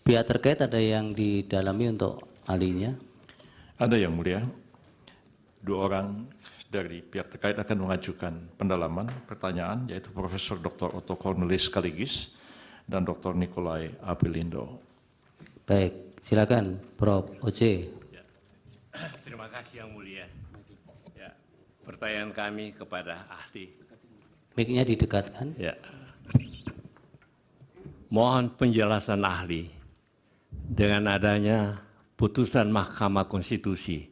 Pihak terkait ada yang didalami untuk ahlinya? Ada yang mulia. Dua orang dari pihak terkait akan mengajukan pendalaman pertanyaan, yaitu Profesor Dr. Otto Cornelis sekaligus dan Dr. Nikolai Apelindo. Baik, silakan Prof. Oce. Ya. Terima kasih yang mulia. Ya, pertanyaan kami kepada ahli. Mic-nya didekatkan. Ya. Mohon penjelasan ahli dengan adanya putusan Mahkamah Konstitusi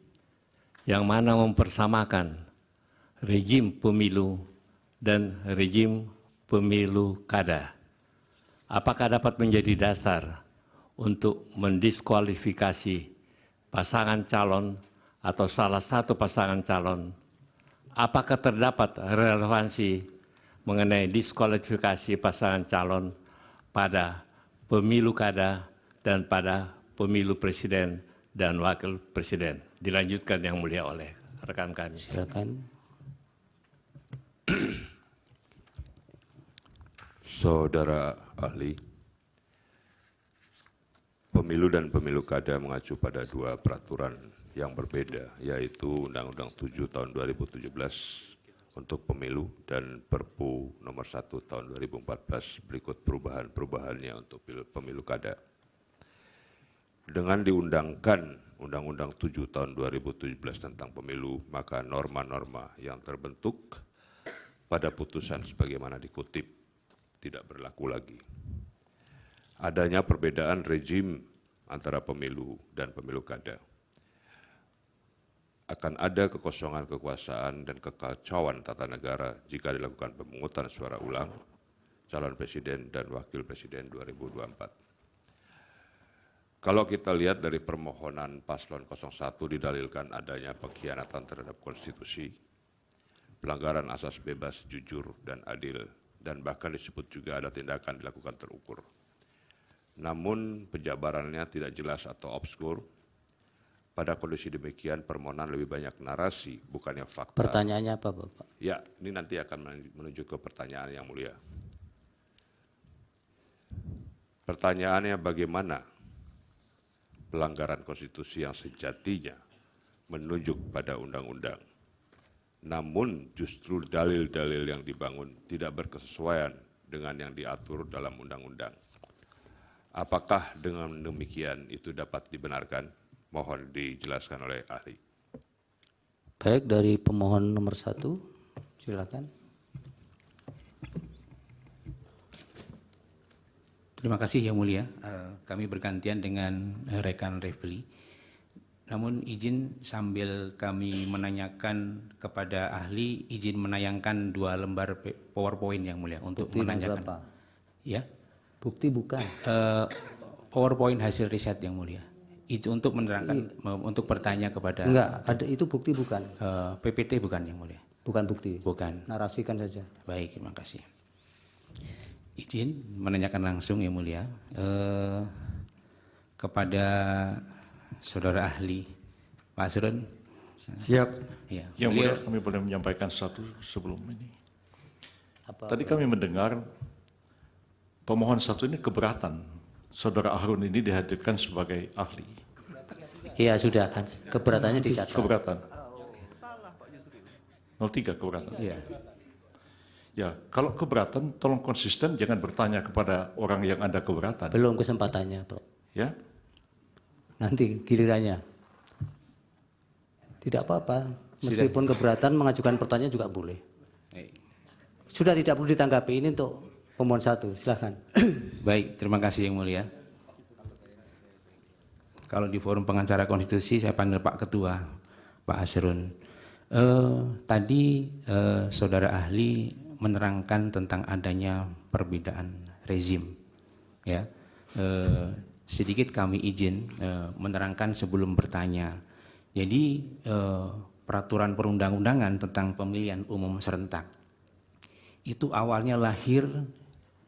yang mana mempersamakan rejim pemilu dan rejim pemilu kada. Apakah dapat menjadi dasar untuk mendiskualifikasi pasangan calon atau salah satu pasangan calon? Apakah terdapat relevansi mengenai diskualifikasi pasangan calon pada pemilu kada dan pada pemilu presiden dan wakil presiden? Dilanjutkan yang mulia oleh rekan kami. Silakan. Saudara ahli, pemilu dan pemilu kada mengacu pada dua peraturan yang berbeda, yaitu Undang-Undang 7 tahun 2017 untuk pemilu dan Perpu nomor 1 tahun 2014 berikut perubahan-perubahannya untuk pemilu kada. Dengan diundangkan Undang-Undang 7 tahun 2017 tentang pemilu, maka norma-norma yang terbentuk pada putusan sebagaimana dikutip tidak berlaku lagi. Adanya perbedaan rejim antara pemilu dan pemilu kada. Akan ada kekosongan kekuasaan dan kekacauan tata negara jika dilakukan pemungutan suara ulang calon presiden dan wakil presiden 2024. Kalau kita lihat dari permohonan paslon 01 didalilkan adanya pengkhianatan terhadap konstitusi, pelanggaran asas bebas, jujur, dan adil, dan bahkan disebut juga ada tindakan dilakukan terukur. Namun penjabarannya tidak jelas atau obskur. Pada kondisi demikian permohonan lebih banyak narasi, bukannya fakta. Pertanyaannya apa, Bapak? Ya, ini nanti akan menuju ke pertanyaan yang mulia. Pertanyaannya bagaimana pelanggaran konstitusi yang sejatinya menunjuk pada undang-undang. Namun justru dalil-dalil yang dibangun tidak berkesesuaian dengan yang diatur dalam undang-undang. Apakah dengan demikian itu dapat dibenarkan? Mohon dijelaskan oleh ahli. Baik, dari pemohon nomor 1, silakan. Terima kasih yang mulia. Kami bergantian dengan rekan Refli. Namun izin sambil kami menanyakan kepada ahli, izin menayangkan 2 lembar PowerPoint yang mulia untuk Bukti menanyakan. berapa? Ya, Bukti bukan. PowerPoint hasil riset yang mulia. Itu untuk menerangkan, untuk bertanya kepada. Enggak, ada itu bukti bukan. PPT bukan yang mulia. Bukan bukti. Bukan. Narasikan saja. Baik, terima kasih. Izin menanyakan langsung yang mulia kepada saudara ahli Pak Asrun. Siap. Ya, Yang mulia, kami boleh menyampaikan satu sebelum ini. Tadi kami mendengar pemohon 1 ini keberatan saudara Harun ini dihadirkan sebagai ahli. Iya, sudah kan. Keberatannya dicatat. Keberatan. 03 keberatan. Iya. Ya, kalau keberatan tolong konsisten, jangan bertanya kepada orang yang ada keberatan. Belum kesempatannya, Bro. Ya, Nanti gilirannya. Tidak apa-apa. Meskipun keberatan mengajukan pertanyaan juga boleh. Baik. Sudah tidak perlu ditanggapi, ini untuk pemohon 1. Silahkan. Baik, terima kasih yang mulia. Kalau di forum pengacara konstitusi saya panggil Pak Ketua, Pak Asrun. Tadi saudara ahli menerangkan tentang adanya perbedaan rezim. Ya, sedikit kami izin menerangkan sebelum bertanya. Jadi peraturan perundang-undangan tentang pemilihan umum serentak itu awalnya lahir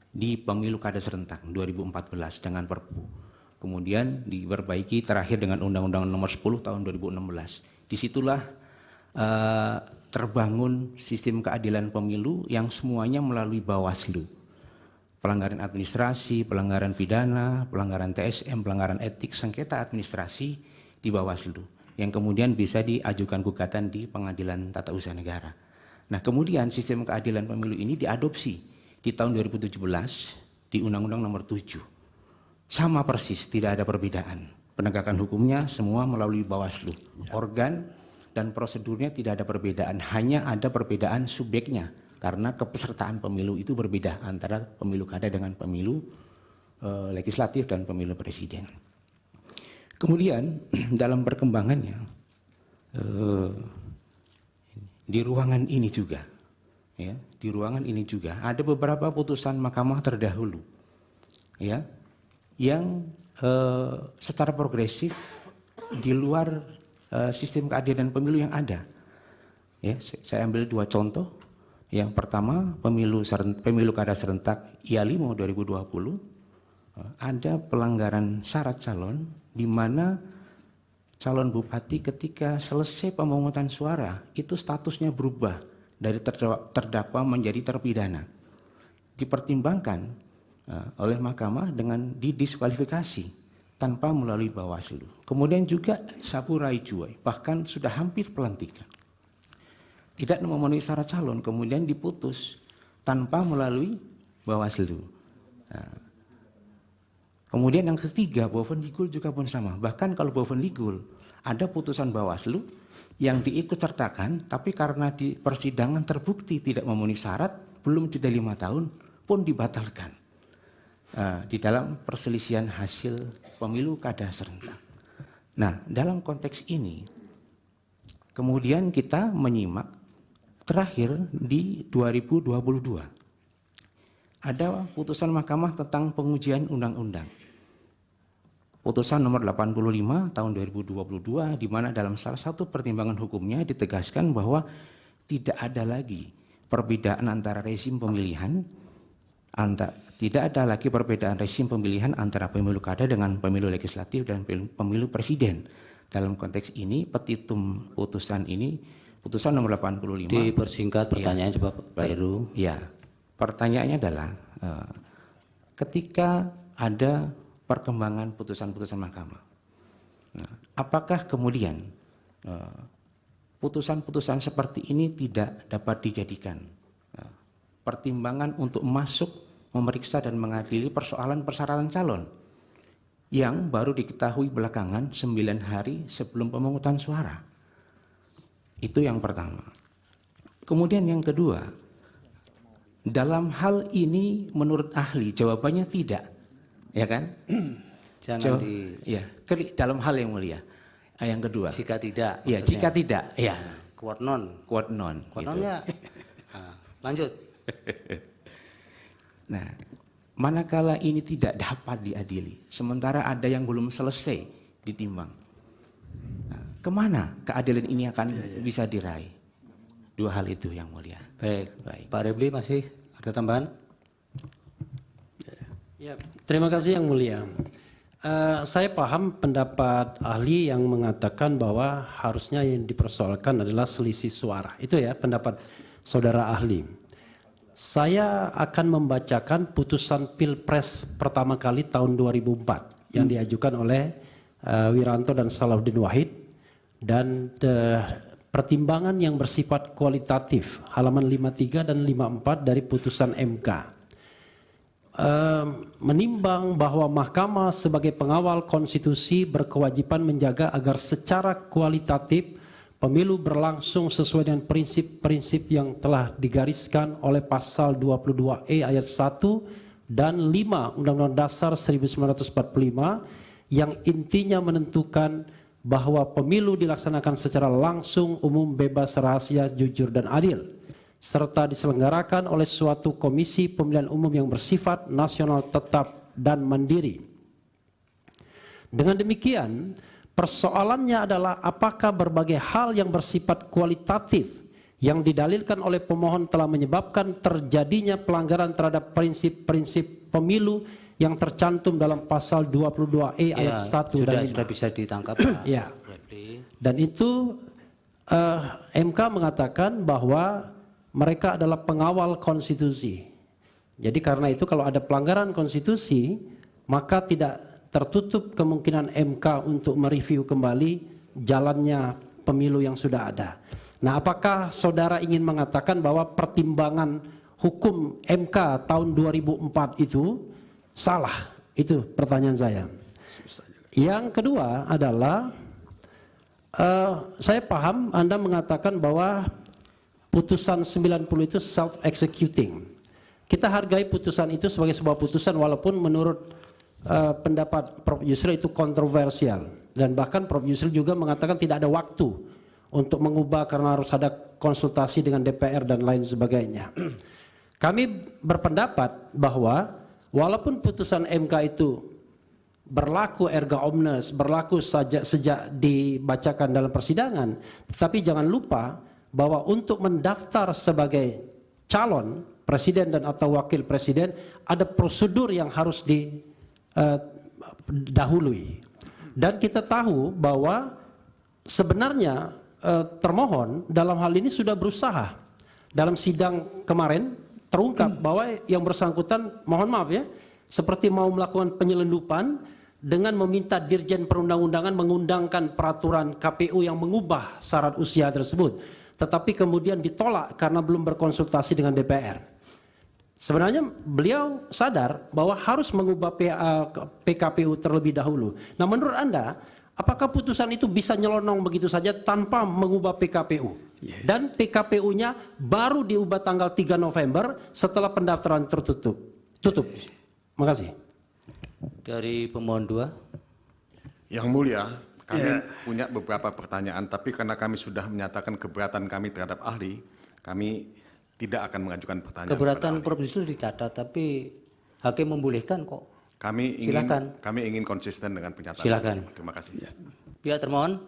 di pemilu kada serentak 2014 dengan Perpu. Kemudian diperbaiki terakhir dengan Undang-Undang Nomor 10 Tahun 2016. Disitulah terbangun sistem keadilan pemilu yang semuanya melalui Bawaslu. pelanggaran administrasi, pelanggaran pidana, pelanggaran TSM, pelanggaran etik, sengketa administrasi di Bawaslu yang kemudian bisa diajukan gugatan di Pengadilan Tata Usaha Negara. Nah, kemudian sistem keadilan pemilu ini diadopsi di tahun 2017 di Undang-Undang Nomor 7. Sama persis, tidak ada perbedaan. Penegakan hukumnya semua melalui Bawaslu. Organ dan prosedurnya tidak ada perbedaan, hanya ada perbedaan subjeknya karena kepesertaan pemilu itu berbeda antara pemilu kada dengan pemilu legislatif dan pemilu presiden. Kemudian dalam perkembangannya di ruangan ini juga, ya, di ruangan ini juga ada beberapa putusan Mahkamah terdahulu, ya, yang secara progresif di luar sistem keadilan pemilu yang ada. Ya, saya ambil 2 contoh. Yang pertama, pemilu kada serentak IA5 2020, ada pelanggaran syarat calon di mana calon bupati ketika selesai pemungutan suara itu statusnya berubah dari terdakwa menjadi terpidana. Dipertimbangkan oleh mahkamah dengan didiskualifikasi tanpa melalui Bawaslu. Kemudian juga Saburai Juwai bahkan sudah hampir pelantikan. Tidak memenuhi syarat calon kemudian diputus tanpa melalui Bawaslu. Kemudian yang ketiga, Boven Ligul juga pun sama. Bahkan kalau Boven Ligul ada putusan Bawaslu yang diikut sertakan, tapi karena di persidangan terbukti tidak memenuhi syarat, belum jeda 5 tahun pun dibatalkan di dalam perselisihan hasil pemilu kada serentak. Nah, dalam konteks ini, kemudian kita menyimak terakhir di 2022. Ada putusan mahkamah tentang pengujian undang-undang. Putusan nomor 85 tahun 2022 di mana dalam salah satu pertimbangan hukumnya ditegaskan bahwa tidak ada lagi perbedaan antara rezim pemilihan antara pemilu kada dengan pemilu legislatif dan pemilu presiden. Dalam konteks ini petitum putusan ini putusan nomor 85 Dipersingkat pertanyaan coba Pak Heru. Ya. Pertanyaannya adalah ketika ada perkembangan putusan-putusan mahkamah, nah, apakah kemudian putusan-putusan seperti ini tidak dapat dijadikan pertimbangan untuk masuk memeriksa dan mengadili persoalan persyaratan calon yang baru diketahui belakangan 9 hari sebelum pemungutan suara? Itu yang pertama. Kemudian yang kedua, dalam hal ini menurut ahli jawabannya tidak, ya kan? Jangan dalam hal yang mulia. Yang kedua, jika tidak. Ya, maksudnya. jika tidak, ya. Quote non. Quote non. Quote-nonnya. Lanjut. Nah, manakala ini tidak dapat diadili, sementara ada yang belum selesai ditimbang, nah, kemana keadilan ini akan bisa diraih? 2 hal itu yang mulia. Baik. Pak Repli masih ada tambahan? Ya, terima kasih yang mulia. Saya paham pendapat ahli yang mengatakan bahwa harusnya yang dipersoalkan adalah selisih suara. Itu ya pendapat saudara ahli. Saya akan membacakan putusan Pilpres pertama kali tahun 2004 yang diajukan oleh Wiranto dan Salahuddin Wahid dan pertimbangan yang bersifat kualitatif halaman 53 dan 54 dari putusan MK. Menimbang bahwa Mahkamah sebagai pengawal konstitusi berkewajiban menjaga agar secara kualitatif pemilu berlangsung sesuai dengan prinsip-prinsip yang telah digariskan oleh pasal 22E ayat 1 dan 5 Undang-Undang Dasar 1945 yang intinya menentukan bahwa pemilu dilaksanakan secara langsung, umum, bebas, rahasia, jujur, dan adil, serta diselenggarakan oleh suatu komisi pemilihan umum yang bersifat nasional tetap dan mandiri. Dengan demikian, persoalannya adalah apakah berbagai hal yang bersifat kualitatif yang didalilkan oleh pemohon telah menyebabkan terjadinya pelanggaran terhadap prinsip-prinsip pemilu yang tercantum dalam pasal 22E ayat 1 dan 5. Sudah bisa ditangkap. Ya. Dan itu MK mengatakan bahwa mereka adalah pengawal konstitusi. Jadi karena itu kalau ada pelanggaran konstitusi, maka tidak tertutup kemungkinan MK untuk mereview kembali jalannya pemilu yang sudah ada. Nah, apakah saudara ingin mengatakan bahwa pertimbangan hukum MK tahun 2004 itu salah? Itu pertanyaan saya. Yang kedua adalah, saya paham Anda mengatakan bahwa putusan 90 itu self-executing. Kita hargai putusan itu sebagai sebuah putusan walaupun menurut pendapat Prof. Yusril itu kontroversial. Dan bahkan Prof. Yusril juga mengatakan tidak ada waktu untuk mengubah karena harus ada konsultasi dengan DPR dan lain sebagainya. Kami berpendapat bahwa walaupun putusan MK itu berlaku erga omnes, berlaku sejak dibacakan dalam persidangan, tetapi jangan lupa bahwa untuk mendaftar sebagai calon presiden dan atau wakil presiden ada prosedur yang harus didahului. Dan kita tahu bahwa sebenarnya termohon dalam hal ini sudah berusaha. Dalam sidang kemarin terungkap bahwa yang bersangkutan, mohon maaf ya, seperti mau melakukan penyelundupan dengan meminta Dirjen Perundang-undangan mengundangkan peraturan KPU yang mengubah syarat usia tersebut, tetapi kemudian ditolak karena belum berkonsultasi dengan DPR. Sebenarnya beliau sadar bahwa harus mengubah PKPU terlebih dahulu. Nah, menurut Anda, apakah putusan itu bisa nyelonong begitu saja tanpa mengubah PKPU? Dan PKPU-nya baru diubah tanggal 3 November setelah pendaftaran tertutup. Tutup. Terima kasih. Dari pemohon 2. Yang mulia, kami punya beberapa pertanyaan, tapi karena kami sudah menyatakan keberatan kami terhadap ahli, kami tidak akan mengajukan pertanyaan. Keberatan Prof. Yusril dicatat, tapi hakim membolehkan kok. Kami ingin konsisten dengan pernyataan. Silakan. Terima kasih. Pihak termohon.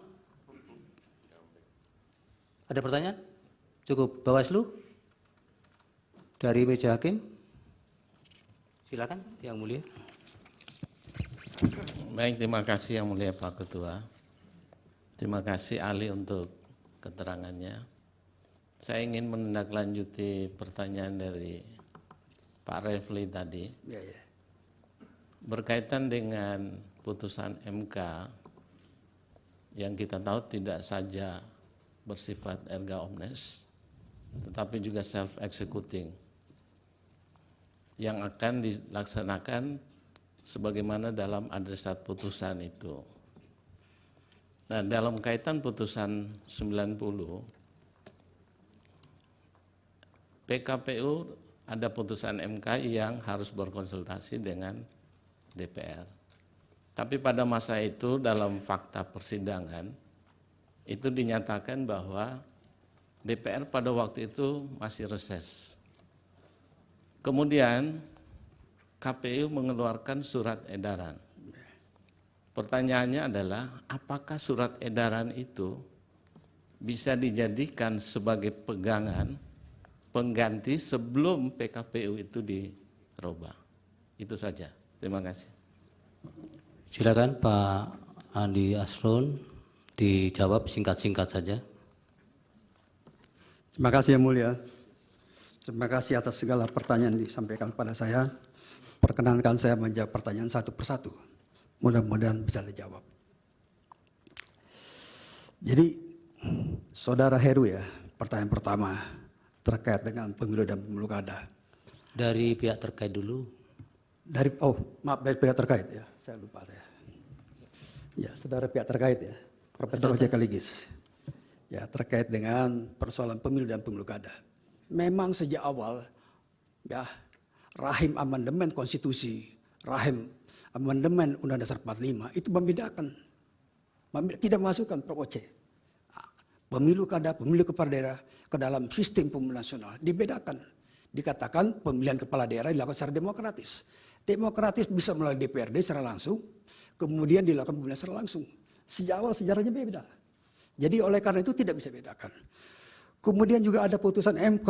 Ada pertanyaan? Cukup. Bawaslu. Dari meja hakim. Silakan, Yang Mulia. Baik, terima kasih Yang Mulia Pak Ketua. Terima kasih ahli untuk keterangannya. Saya ingin menindaklanjuti pertanyaan dari Pak Refli tadi. Berkaitan dengan putusan MK yang kita tahu tidak saja bersifat erga omnes, tetapi juga self-executing yang akan dilaksanakan sebagaimana dalam adresat putusan itu. Nah, dalam kaitan putusan 90, PKPU ada putusan MK yang harus berkonsultasi dengan DPR. Tapi pada masa itu dalam fakta persidangan itu dinyatakan bahwa DPR pada waktu itu masih reses. Kemudian KPU mengeluarkan surat edaran. Pertanyaannya adalah apakah surat edaran itu bisa dijadikan sebagai pegangan pengganti sebelum PKPU itu dirubah? Itu saja. Terima kasih. Silakan Pak Andi Asrun dijawab singkat-singkat saja. Terima kasih Yang Mulia. Terima kasih atas segala pertanyaan yang disampaikan kepada saya. Perkenankan saya menjawab pertanyaan satu persatu. Mudah-mudahan bisa dijawab. Jadi, Saudara Heru ya, pertanyaan pertama terkait dengan pemilu dan pemilu kada. Dari pihak terkait dulu. Dari pihak terkait ya, saya lupa saya. Ya, saudara pihak terkait ya, Profesor Ojek Kaligis. Ya, terkait dengan persoalan pemilu dan pemilu kada. Memang sejak awal ya, rahim amandemen konstitusi, rahim amandemen Undang-Undang Dasar 45 itu membedakan. Tidak masukkan Prof. Oce. Pemilu kada, pemilu kepala daerah ke dalam sistem pemilu nasional dibedakan. Dikatakan pemilihan kepala daerah dilakukan secara demokratis. Demokratis bisa melalui DPRD secara langsung, kemudian dilakukan pemilihan secara langsung. Sejak awal sejarahnya beda. Jadi oleh karena itu tidak bisa bedakan. Kemudian juga ada putusan MK,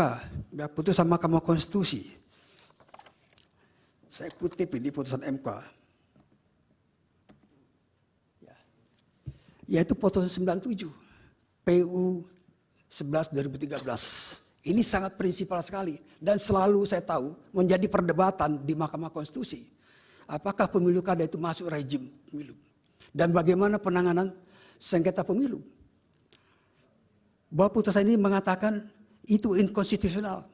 ya, putusan Mahkamah Konstitusi. Saya kutip ini putusan MK. Ya. Yaitu putusan 97, PU 11 2013. Ini sangat prinsipal sekali dan selalu saya tahu menjadi perdebatan di Mahkamah Konstitusi. Apakah pemilu kada itu masuk rejim pemilu? Dan bagaimana penanganan sengketa pemilu? Bahwa putusan ini mengatakan itu inkonstitusional.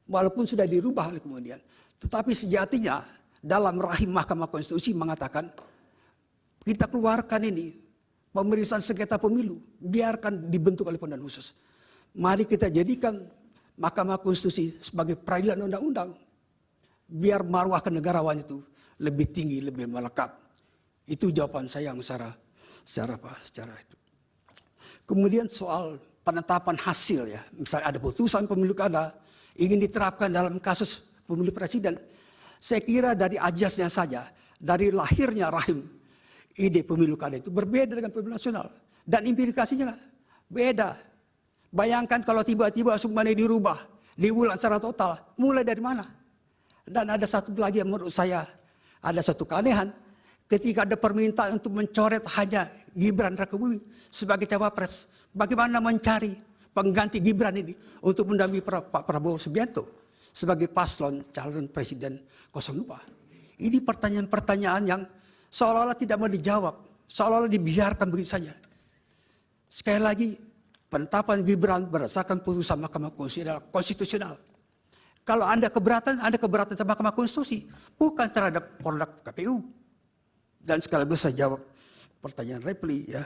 Walaupun sudah dirubah oleh kemudian. Tetapi sejatinya dalam rahim Mahkamah Konstitusi mengatakan kita keluarkan ini pemeriksaan sengketa pemilu. Biarkan dibentuk oleh pemilihan khusus. Mari kita jadikan Mahkamah Konstitusi sebagai peradilan undang-undang. Biar marwah kenegarawan itu lebih tinggi, lebih melekat. Itu jawaban saya yang secara itu. Kemudian soal penetapan hasil ya. Misalnya ada putusan pemilu kada ingin diterapkan dalam kasus pemilu presiden. Saya kira dari ajasnya saja, dari lahirnya rahim ide pemilu kada itu berbeda dengan pemilu nasional. Dan implikasinya beda. Bayangkan kalau tiba-tiba semuanya dirubah, diulang secara total, mulai dari mana? Dan ada satu lagi yang menurut saya, ada satu keanehan, ketika ada permintaan untuk mencoret hanya Gibran Rakebumi sebagai cawapres, bagaimana mencari pengganti Gibran ini untuk mendampingi Pak Prabowo Subianto sebagai paslon calon presiden 02. Ini pertanyaan-pertanyaan yang seolah-olah tidak mau dijawab, seolah-olah dibiarkan begitu saja. Sekali lagi, penetapan Gibran berdasarkan putusan Mahkamah Konstitusi adalah konstitusional. Kalau Anda keberatan terhadap Mahkamah Konstitusi, bukan terhadap produk KPU. Dan sekaligus saya jawab pertanyaan Repli ya,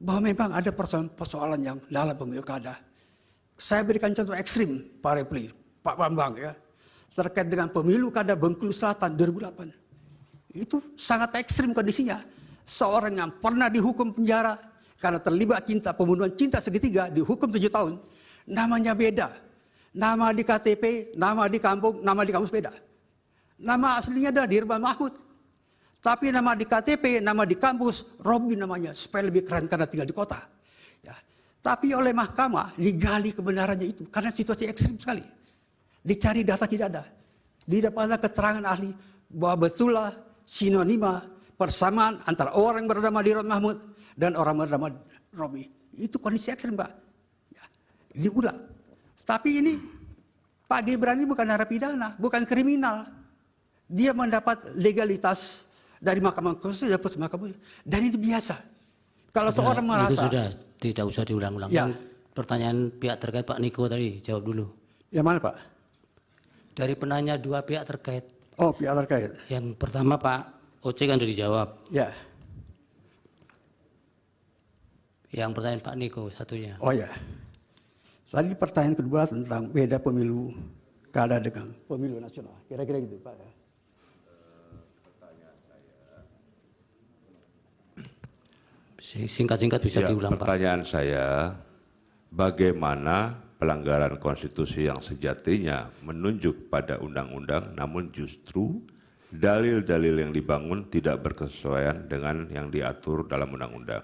bahwa memang ada persoalan yang dalam pemilu kada. Saya berikan contoh ekstrim Pak Repli, Pak Bambang ya, terkait dengan pemilu kada Bengkulu Selatan 2008. Itu sangat ekstrim kondisinya. Seorang yang pernah dihukum penjara karena terlibat pembunuhan cinta segitiga, dihukum 7 tahun. Namanya beda. Nama di KTP, nama di kampung, nama di kampus beda. Nama aslinya adalah Dirman Mahmud. Tapi nama di KTP, nama di kampus, Robin namanya. Supaya lebih keren karena tinggal di kota. Ya. Tapi oleh mahkamah digali kebenarannya itu. Karena situasi ekstrim sekali. Dicari data tidak ada. Didapatkan keterangan ahli bahwa betullah sinonima persamaan antara orang yang bernama Dirman Mahmud dan orang bernama Robi. Itu kondisi ekstrim, Pak. Ya, diulang. Tapi ini, Pak Gibran ini bukan narapidana, bukan kriminal. Dia mendapat legalitas dari Mahkamah Konstitusi, dan ini biasa. Kalau seorang merasa... Itu sudah, tidak usah diulang-ulang. Ya. Pertanyaan pihak terkait Pak Niko tadi, jawab dulu. Yang mana, Pak? Dari penanya 2 pihak terkait. Oh, pihak terkait. Yang pertama Pak Oce kan sudah dijawab. Ya. Yang pertanyaan Pak Niko satunya. Oh ya. Tadi pertanyaan kedua tentang beda pemilu kada dengan pemilu nasional. Kira-kira gitu Pak. Singkat-singkat bisa Ya, diulang Pak. pertanyaan saya, bagaimana pelanggaran konstitusi yang sejatinya menunjuk pada undang-undang namun justru dalil-dalil yang dibangun tidak berkesesuaian dengan yang diatur dalam undang-undang.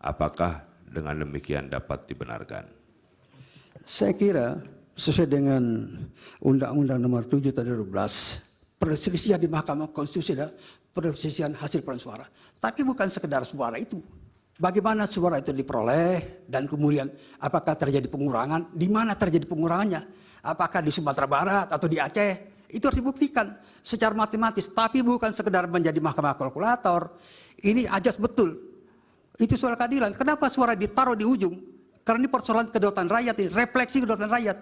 Apakah dengan demikian dapat dibenarkan? Saya kira sesuai dengan Undang-Undang Nomor 7 Tahun 2012, perselisihan di Mahkamah Konstitusi adalah perselisihan hasil perolehan suara. Tapi bukan sekedar suara itu. Bagaimana suara itu diperoleh dan kemudian apakah terjadi pengurangan? Di mana terjadi pengurangannya? Apakah di Sumatera Barat atau di Aceh? Itu harus dibuktikan secara matematis. Tapi bukan sekedar menjadi mahkamah kalkulator. Ini ajas betul. Itu soal keadilan. Kenapa suara ditaruh di ujung? Karena ini persoalan kedaulatan rakyat, ini refleksi kedaulatan rakyat.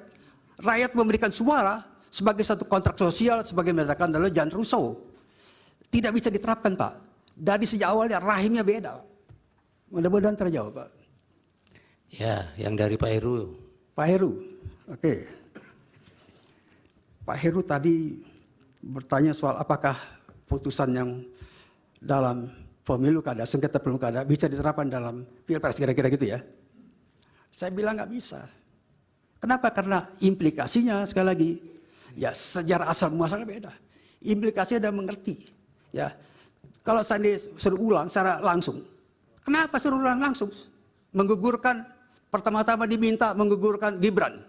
Rakyat memberikan suara sebagai satu kontrak sosial, sebagai mengatakan adalah Jean Rousseau. Tidak bisa diterapkan, Pak. Dari sejak awalnya rahimnya beda. Mudah-mudahan terjawab, Pak. Ya, yang dari Pak Heru. Pak Heru, oke. Pak Heru tadi bertanya soal apakah putusan yang dalam pemilu kada, sengketa pemilu kada bisa diterapkan dalam pilpres, kira-kira gitu ya. Saya bilang nggak bisa. Kenapa? Karena implikasinya sekali lagi, ya sejarah asal muasalnya beda. Implikasinya udah mengerti. Ya, kalau saya suruh ulang secara langsung, kenapa suruh ulang langsung? Menggugurkan, pertama-tama diminta menggugurkan Gibran.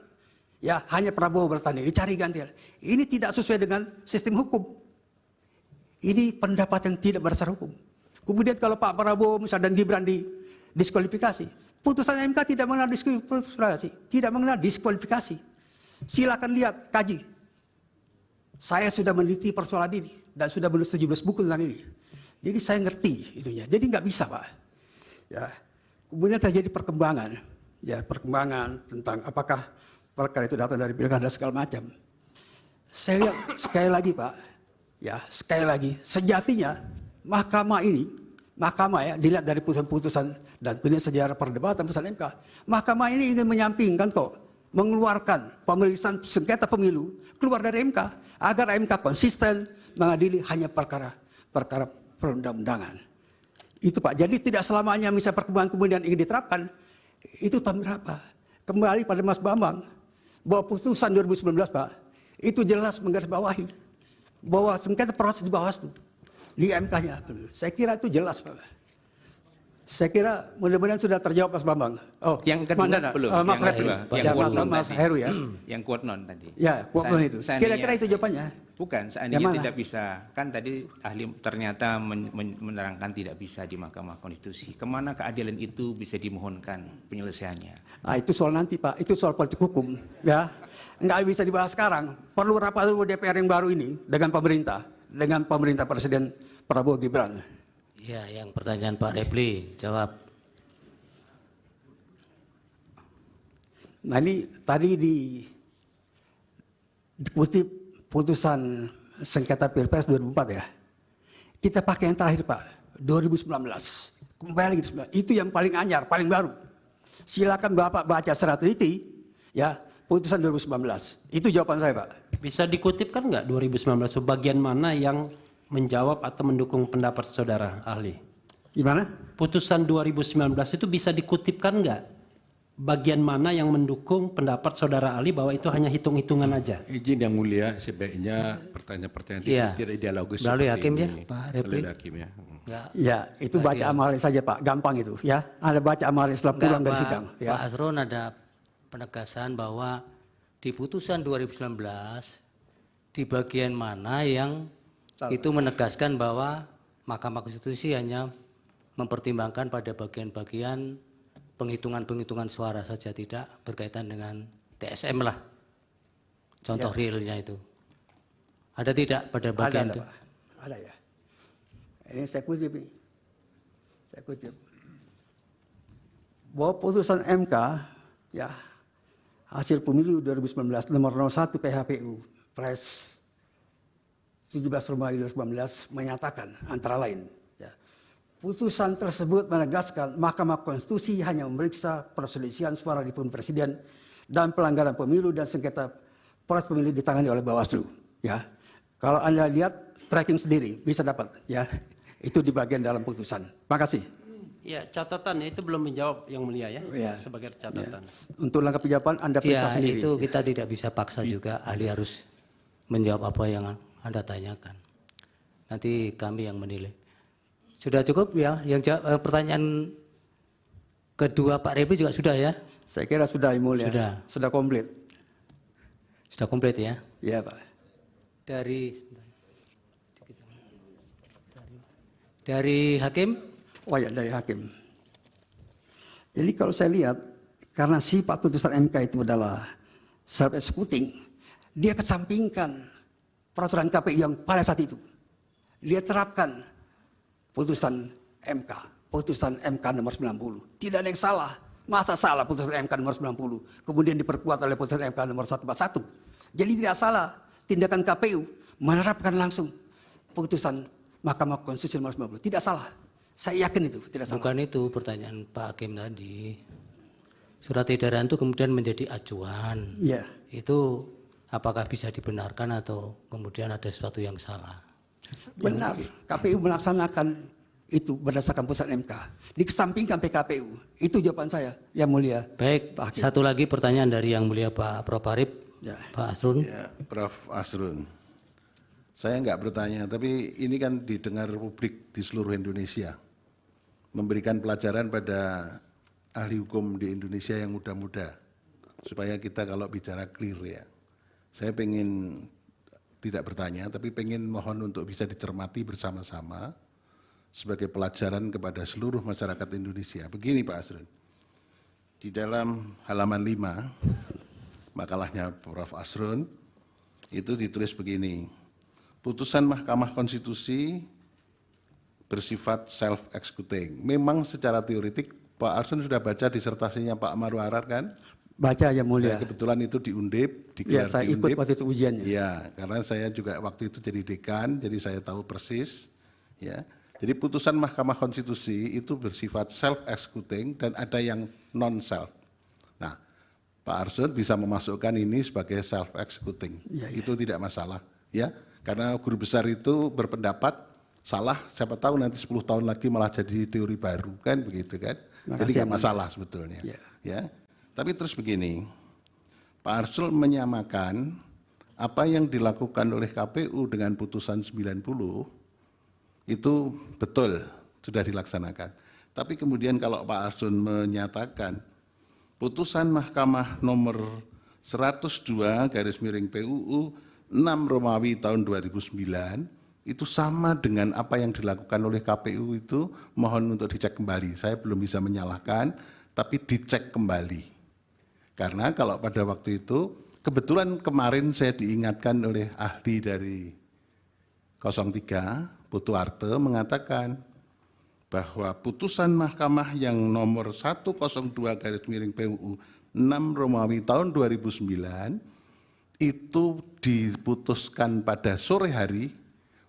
Ya, hanya Prabowo bertanding, dicari gantian. Ini tidak sesuai dengan sistem hukum. Ini pendapat yang tidak berdasar hukum. Kemudian kalau Pak Prabowo misalnya dan Gibran diskualifikasi, putusan MK tidak mengenal diskualifikasi, tidak mengenal diskualifikasi. Silakan lihat, kaji. Saya sudah meneliti persoalan ini dan sudah menulis 17 buku tentang ini. Jadi saya ngerti itunya. Jadi nggak bisa, Pak. Ya. Kemudian terjadi perkembangan, ya perkembangan tentang apakah perkara itu datang dari pilkada segala macam. Saya lihat sekali lagi, Pak. Ya, sekali lagi, sejatinya mahkamah ini, mahkamah ya, dilihat dari putusan-putusan dan kemudian sejarah perdebatan putusan MK. Mahkamah ini ingin menyampingkan kok, mengeluarkan pemeriksaan sengketa pemilu keluar dari MK agar MK konsisten mengadili hanya perkara perundang-undangan. Itu Pak. Jadi tidak selamanya misalnya perkembangan kemudian ingin diterapkan. Itu tahun berapa? Kembali pada Mas Bambang bahwa putusan 2019 Pak itu jelas menggarisbawahi bahwa sengketa proses di Bawaslu di MK-nya. Saya kira itu jelas Pak. Saya kira mudah-mudahan sudah terjawab Mas Bambang. Oh, yang kedua Mandana, belum. Mas yang Refli, kedua, ya, Mas Heru ya. Yang quote non tadi. Ya, quote non itu. Kira-kira itu jawabannya. Bukan, seandainya tidak bisa. Kan tadi ahli ternyata menerangkan tidak bisa di Mahkamah Konstitusi. Kemana keadilan itu bisa dimohonkan penyelesaiannya? Nah, itu soal nanti Pak, itu soal politik hukum. Ya, nggak bisa dibahas sekarang. Perlu rapat dulu DPR yang baru ini dengan pemerintah Presiden Prabowo Gibran. Ya, yang pertanyaan Pak Refli, jawab. Nah ini tadi dikutip putusan sengketa Pilpres 2004 ya. Kita pakai yang terakhir Pak, 2019. Kembali lagi, itu yang paling anyar, paling baru. Silakan Bapak baca secara teliti, ya, putusan 2019. Itu jawaban saya Pak. Bisa dikutipkan nggak 2019 bagian mana yang menjawab atau mendukung pendapat saudara ahli? Gimana? Putusan 2019 itu bisa dikutipkan nggak? Bagian mana yang mendukung pendapat saudara ahli bahwa itu hanya hitung-hitungan aja? Izin yang mulia, sebaiknya pertanyaan-pertanyaan Iya. tidak dialogis Melalui seperti hakim ya, ini. Pak Refli. Melalui hakim ya. Ya, itu baca amalnya saja Pak, gampang itu ya. Ada baca amalnya setelah pulang dari sidang. Ya. Pak Asron ada penegasan bahwa di putusan 2019 di bagian mana yang itu menegaskan bahwa Mahkamah Konstitusi hanya mempertimbangkan pada bagian-bagian penghitungan suara saja, tidak berkaitan dengan TSM lah. Contoh Ya. realnya itu. Ada tidak pada bagian Ada, itu? Pak. Ada ya. Ini saya kutip ini. Saya kutip. Bahwa putusan MK ya hasil pemilu 2019 nomor 01 PHPU Pres 17 Romawi 2019 menyatakan antara lain ya, putusan tersebut menegaskan Mahkamah Konstitusi hanya memeriksa perselisihan suara di pemilu presiden dan pelanggaran pemilu dan sengketa proses pemilu ditangani oleh Bawaslu. Ya, kalau Anda lihat tracking sendiri bisa dapat. Ya, itu di bagian dalam putusan. Makasih. Ya, catatannya itu belum menjawab yang mulia ya, Ya. sebagai catatan. Untuk lengkap jawaban Anda periksa Ya, sendiri. itu kita tidak bisa paksa juga. Ahli harus menjawab apa yang Anda tanyakan. Nanti kami yang menilai. Sudah cukup ya? Yang pertanyaan kedua Pak Refli juga sudah ya? Saya kira sudah Yang Mulia. Sudah komplit. Sudah komplit ya? Iya Pak. Dari hakim? Oh ya, dari hakim. Jadi kalau saya lihat, karena sifat putusan MK itu adalah self-executing, dia kesampingkan peraturan KPI yang pada saat itu. Dia terapkan putusan MK nomor 90. Tidak ada yang salah. Masa salah putusan MK nomor 90, kemudian diperkuat oleh putusan MK nomor 141. Jadi tidak salah tindakan KPU menerapkan langsung putusan Mahkamah Konstitusi nomor 90. Tidak salah. Saya yakin itu tidak salah. Bukan itu pertanyaan Pak Hakim tadi. Surat edaran itu kemudian menjadi acuan. Iya. Itu apakah bisa dibenarkan atau kemudian ada sesuatu yang salah? Benar. KPU melaksanakan itu berdasarkan putusan MK. Dikesampingkan PKPU. Itu jawaban saya, Yang Mulia. Baik, Pak Hakim. satu lagi pertanyaan dari Yang Mulia Pak Prof. Arif. Ya. Pak Asrun. Ya, Prof. Asrun. Saya enggak bertanya, tapi ini kan didengar publik di seluruh Indonesia. Memberikan pelajaran pada ahli hukum di Indonesia yang muda-muda. Supaya kita kalau bicara clear ya. Saya pengen tidak bertanya, tapi pengen mohon untuk bisa dicermati bersama-sama sebagai pelajaran kepada seluruh masyarakat Indonesia. Begini Pak Asrun. Di dalam halaman 5, makalahnya Prof. Asrun, itu ditulis begini, putusan Mahkamah Konstitusi bersifat self-executing. Memang secara teoretik Pak Arsun sudah baca disertasinya Pak Maru Arar kan? Baca Yang Mulia. Ya, kebetulan itu di Undip, Ya, saya di ikut Undip. waktu itu ujiannya. Ya, karena saya juga waktu itu jadi dekan, jadi saya tahu persis. Ya, jadi putusan Mahkamah Konstitusi itu bersifat self-executing dan ada yang non-self. Nah, Pak Arsun bisa memasukkan ini sebagai self-executing. Ya, ya. Itu tidak masalah. Ya, karena guru besar itu berpendapat salah, siapa tahu nanti 10 tahun lagi malah jadi teori baru, kan begitu kan? Jadi nggak masalah sebetulnya. Ya. Ya. Tapi terus begini, Pak Arsul menyamakan apa yang dilakukan oleh KPU dengan putusan 90 itu betul sudah dilaksanakan. Tapi kemudian kalau Pak Arsul menyatakan putusan Mahkamah nomor 102 garis miring PUU 6 Romawi tahun 2009 itu sama dengan apa yang dilakukan oleh KPU itu, mohon untuk dicek kembali. Saya belum bisa menyalahkan, tapi dicek kembali. Karena kalau pada waktu itu, kebetulan kemarin saya diingatkan oleh ahli dari 03, Putu Arte, mengatakan bahwa putusan Mahkamah yang nomor 102 garis miring PUU 6 Romawi tahun 2009 itu diputuskan pada sore hari,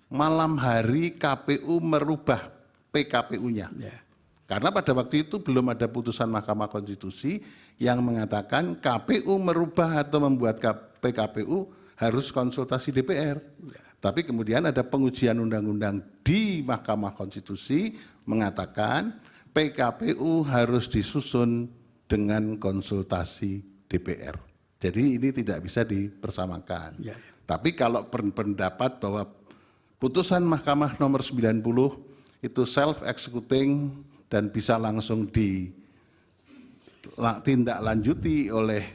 malam hari KPU merubah PKPU-nya. Ya. Karena pada waktu itu belum ada putusan Mahkamah Konstitusi yang mengatakan KPU merubah atau membuat PKPU harus konsultasi DPR. Ya. Tapi kemudian ada pengujian undang-undang di Mahkamah Konstitusi mengatakan PKPU harus disusun dengan konsultasi DPR. Jadi ini tidak bisa dipersamakan. Ya. Tapi kalau pendapat bahwa putusan Mahkamah nomor 90 itu self-executing dan bisa langsung ditindaklanjuti oleh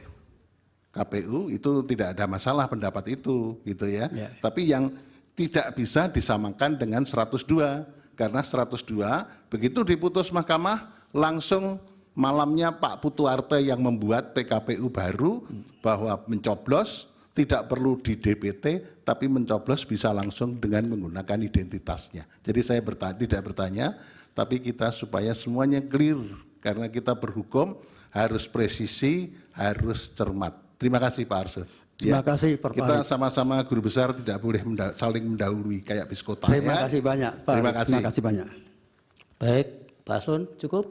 KPU, itu tidak ada masalah pendapat itu, gitu ya. Tapi yang tidak bisa disamakan dengan 102, karena 102 begitu diputus Mahkamah langsung malamnya Pak Putu Arte yang membuat PKPU baru bahwa mencoblos tidak perlu di DPT, tapi mencoblos bisa langsung dengan menggunakan identitasnya. Jadi saya tidak bertanya, tapi kita supaya semuanya clear, karena kita berhukum harus presisi, harus cermat. Terima kasih Pak Arsul. Terima kasih Pak Kita Farid. sama-sama guru besar tidak boleh saling mendahului kayak biskota. Terima kasih banyak Pak. Terima kasih. Terima kasih banyak. Baik, Pak Aslun cukup?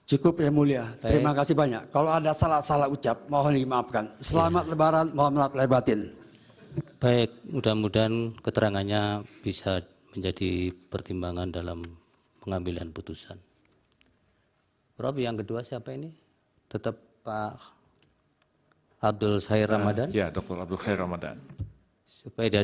Cukup Yang Mulia. Baik. Terima kasih banyak. Kalau ada salah-salah ucap, mohon dimaafkan. Selamat Lebaran, mohon maaf lahir batin. Baik, mudah-mudahan keterangannya bisa menjadi pertimbangan dalam pengambilan putusan. Rob, yang kedua siapa ini? Tetap Pak Abdul Khair Ramadan? Ya, Dr. Abdul Khair Ramadan. Supaya